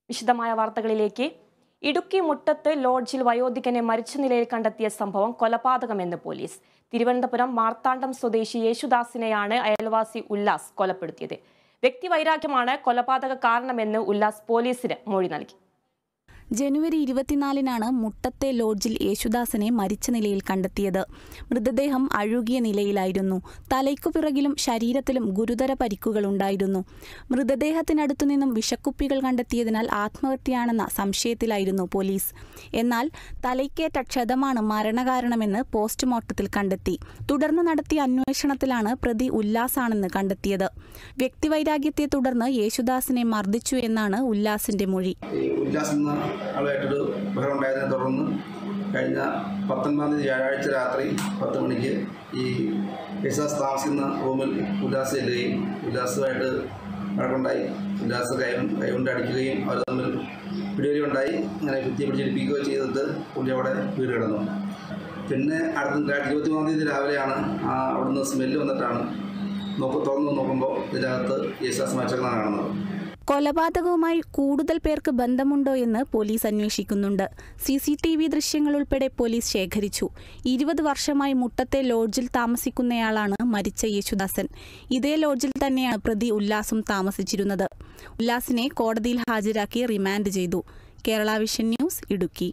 വിശദമായ വാർത്തകളിലേക്ക്. ഇടുക്കി മുട്ടത്ത് ലോഡ്ജിൽ വയോധികനെ മരിച്ച നിലയിൽ കണ്ടെത്തിയ സംഭവം കൊലപാതകമെന്ന് പോലീസ്. തിരുവനന്തപുരം മാർത്താണ്ഡം സ്വദേശി യേശുദാസിനെയാണ് അയൽവാസി ഉല്ലാസ് കൊലപ്പെടുത്തിയത്. വ്യക്തിവൈരാഗ്യമാണ് കൊലപാതക കാരണമെന്ന് ഉല്ലാസ് പോലീസിന് മൊഴി നൽകി. ജനുവരി 24-നാണ് മുട്ടത്തെ ലോഡ്ജിൽ യേശുദാസിനെ മരിച്ച നിലയിൽ കണ്ടെത്തിയത്. മൃതദേഹം അഴുകിയ നിലയിലായിരുന്നു. തലയ്ക്കു പിറകിലും ശരീരത്തിലും ഗുരുതര പരിക്കുകളുണ്ടായിരുന്നു. മൃതദേഹത്തിനടുത്തു നിന്നും വിഷക്കുപ്പികൾ കണ്ടെത്തിയതിനാൽ ആത്മഹത്യയാണെന്ന സംശയത്തിലായിരുന്നു പോലീസ്. എന്നാൽ തലയ്ക്കേറ്റ ക്ഷതമാണ് മരണകാരണമെന്ന് പോസ്റ്റ്മോർട്ടത്തിൽ കണ്ടെത്തി. തുടർന്ന് നടത്തിയ അന്വേഷണത്തിലാണ് പ്രതി ഉല്ലാസാണെന്ന് കണ്ടെത്തിയത്. വ്യക്തിവൈരാഗ്യത്തെ തുടർന്ന് യേശുദാസിനെ മർദ്ദിച്ചു എന്നാണ് ഉല്ലാസിന്റെ മൊഴി. ആളുമായിട്ടൊരു ബഹളം ഉണ്ടായതിനെ തുടർന്ന് കഴിഞ്ഞ 19-ാം തീയതി വ്യാഴാഴ്ച രാത്രി 10 മണിക്ക് ഈ യേശുദാസ് താമസിക്കുന്ന റൂമിൽ ഉല്ലാസ് ചെല്ലുകയും ഉല്ലാസുമായിട്ട് വഴക്കുണ്ടായി. ഉല്ലാസ് കൈകൊണ്ട് അടിക്കുകയും അവർ തമ്മിൽ പിടിവലി ഉണ്ടായി. അങ്ങനെ ഭിത്തി പിടിച്ചിടിപ്പിക്കുകയോ ചെയ്തിട്ട് പുള്ളി അവിടെ വീട് കിടന്നു. പിന്നെ അടുത്ത 23-ാം തീയതി രാവിലെയാണ് അവിടുന്ന് സ്മെല്ല് വന്നിട്ടാണ് തുറന്നു നോക്കുമ്പോൾ ഇതിനകത്ത് യേശുദാസ് മരിച്ചെന്നാണ് കാണുന്നത്. കൊലപാതകവുമായി കൂടുതൽ പേർക്ക് ബന്ധമുണ്ടോ എന്ന് പോലീസ് അന്വേഷിക്കുന്നുണ്ട്. CCTV ദൃശ്യങ്ങൾ ഉൾപ്പെടെ പോലീസ് ശേഖരിച്ചു. 20 വർഷമായി മുട്ടത്തെ ലോഡ്ജിൽ താമസിക്കുന്നയാളാണ് മരിച്ച യേശുദാസൻ. ഇതേ ലോഡ്ജിൽ തന്നെയാണ് പ്രതി ഉല്ലാസും താമസിച്ചിരുന്നത്. ഉല്ലാസിനെ കോടതിയിൽ ഹാജരാക്കി റിമാൻഡ് ചെയ്തു. Kerala vision news, Idukki.